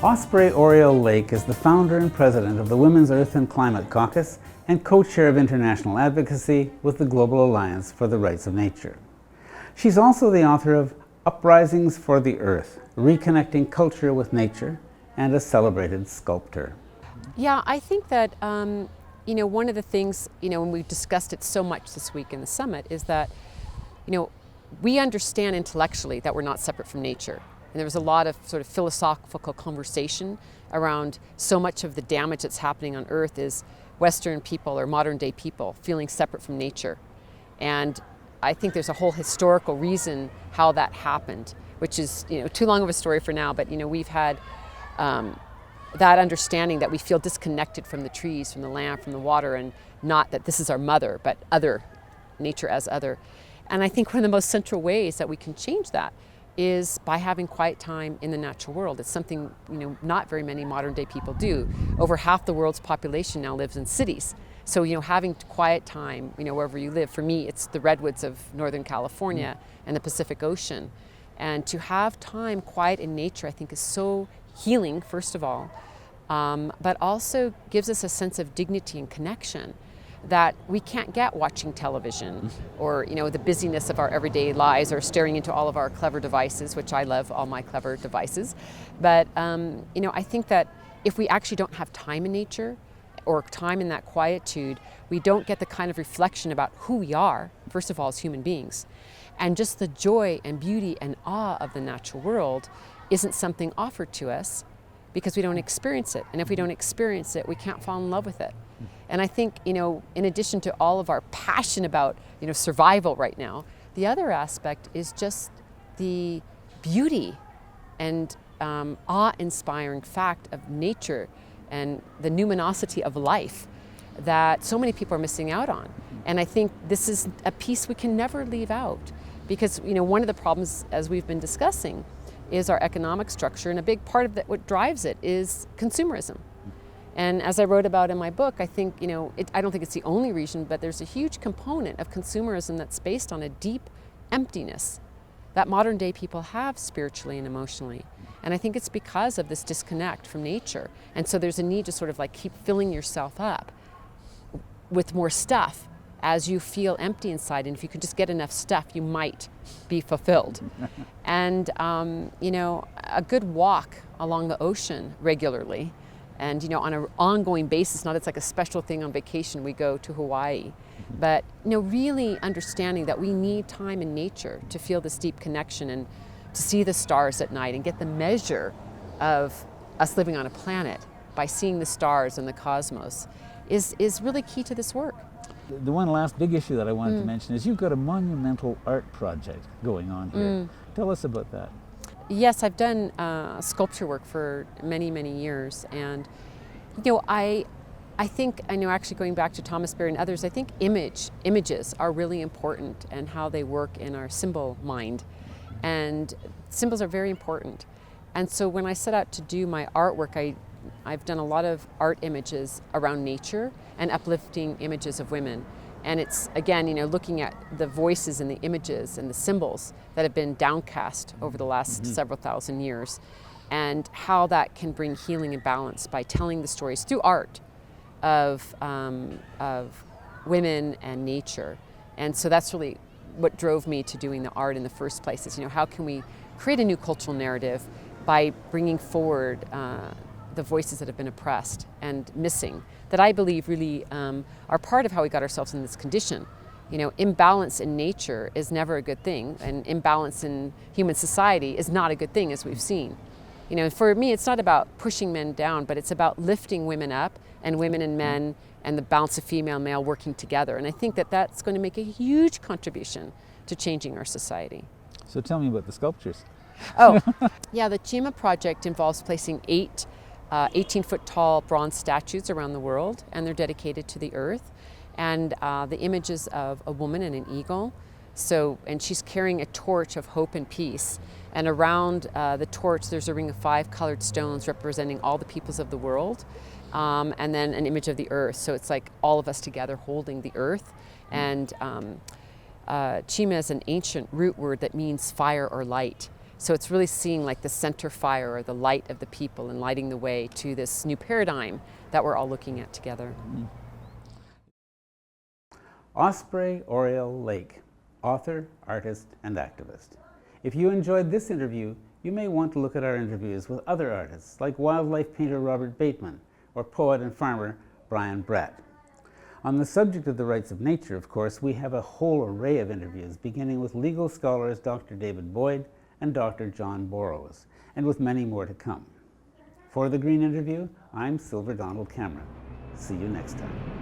Osprey Orielle Lake is the founder and president of the Women's Earth and Climate Caucus and co-chair of international advocacy with the Global Alliance for the Rights of Nature. She's also the author of Uprisings for the Earth, Reconnecting Culture with Nature, and a celebrated sculptor. Yeah, I think that, one of the things, when we've discussed it so much this week in the summit is that, we understand intellectually that we're not separate from nature. And there was a lot of sort of philosophical conversation around so much of the damage that's happening on Earth is Western people or modern day people feeling separate from nature. And I think there's a whole historical reason how that happened, which is too long of a story for now, but we've had that understanding that we feel disconnected from the trees, from the land, from the water, and not that this is our mother, but other, nature as other. And I think one of the most central ways that we can change that is by having quiet time in the natural world. It's something not very many modern day people do. Over half the world's population now lives in cities. So having quiet time wherever you live, for me it's the redwoods of Northern California and the Pacific Ocean. And to have time quiet in nature I think is so healing, first of all, but also gives us a sense of dignity and connection that we can't get watching television or the busyness of our everyday lives or staring into all of our clever devices, which I love all my clever devices. But I think that if we actually don't have time in nature or time in that quietude, we don't get the kind of reflection about who we are, first of all, as human beings. And just the joy and beauty and awe of the natural world isn't something offered to us because we don't experience it. And if we don't experience it, we can't fall in love with it. And I think, in addition to all of our passion about, survival right now, the other aspect is just the beauty and awe-inspiring fact of nature and the numinosity of life that so many people are missing out on. And I think this is a piece we can never leave out because, one of the problems, as we've been discussing, is our economic structure, and a big part of that, what drives it, is consumerism. And as I wrote about in my book, I think, I don't think it's the only reason, but there's a huge component of consumerism that's based on a deep emptiness that modern day people have spiritually and emotionally. And I think it's because of this disconnect from nature. And so there's a need to sort of keep filling yourself up with more stuff as you feel empty inside. And if you could just get enough stuff, you might be fulfilled. And, a good walk along the ocean regularly, and on an ongoing basis, not it's like a special thing on vacation, we go to Hawaii, but really understanding that we need time in nature to feel this deep connection and to see the stars at night and get the measure of us living on a planet by seeing the stars and the cosmos is really key to this work. The one last big issue that I wanted to mention is you've got a monumental art project going on here. Tell us about that. Yes, I've done sculpture work for many, many years, and I think, actually going back to Thomas Berry and others, I think images are really important and how they work in our symbol mind, and symbols are very important. And so when I set out to do my artwork, I've done a lot of art images around nature and uplifting images of women. And it's, again, looking at the voices and the images and the symbols that have been downcast over the last several thousand years, and how that can bring healing and balance by telling the stories through art of women and nature. And so that's really what drove me to doing the art in the first place is, how can we create a new cultural narrative by bringing forward the voices that have been oppressed and missing, that I believe really are part of how we got ourselves in this condition. Imbalance in nature is never a good thing, and imbalance in human society is not a good thing, as we've seen. For me, it's not about pushing men down, but it's about lifting women up, and women and men and the balance of female and male working together. And I think that that's going to make a huge contribution to changing our society. So tell me about the sculptures. Oh, yeah, the Chima project involves placing 8 18-foot tall bronze statues around the world, and they're dedicated to the earth. And the images of a woman and an eagle. And she's carrying a torch of hope and peace. And around the torch, there's a ring of 5 colored stones representing all the peoples of the world. And then an image of the earth. So it's like all of us together holding the earth. And Chima is an ancient root word that means fire or light. So it's really seeing like the center fire or the light of the people and lighting the way to this new paradigm that we're all looking at together. Osprey Orielle Lake, author, artist, and activist. If you enjoyed this interview, you may want to look at our interviews with other artists like wildlife painter Robert Bateman or poet and farmer Brian Brett. On the subject of the rights of nature, of course, we have a whole array of interviews, beginning with legal scholars Dr. David Boyd and Dr. John Borrows, and with many more to come. For The Green Interview, I'm Silver Donald Cameron. See you next time.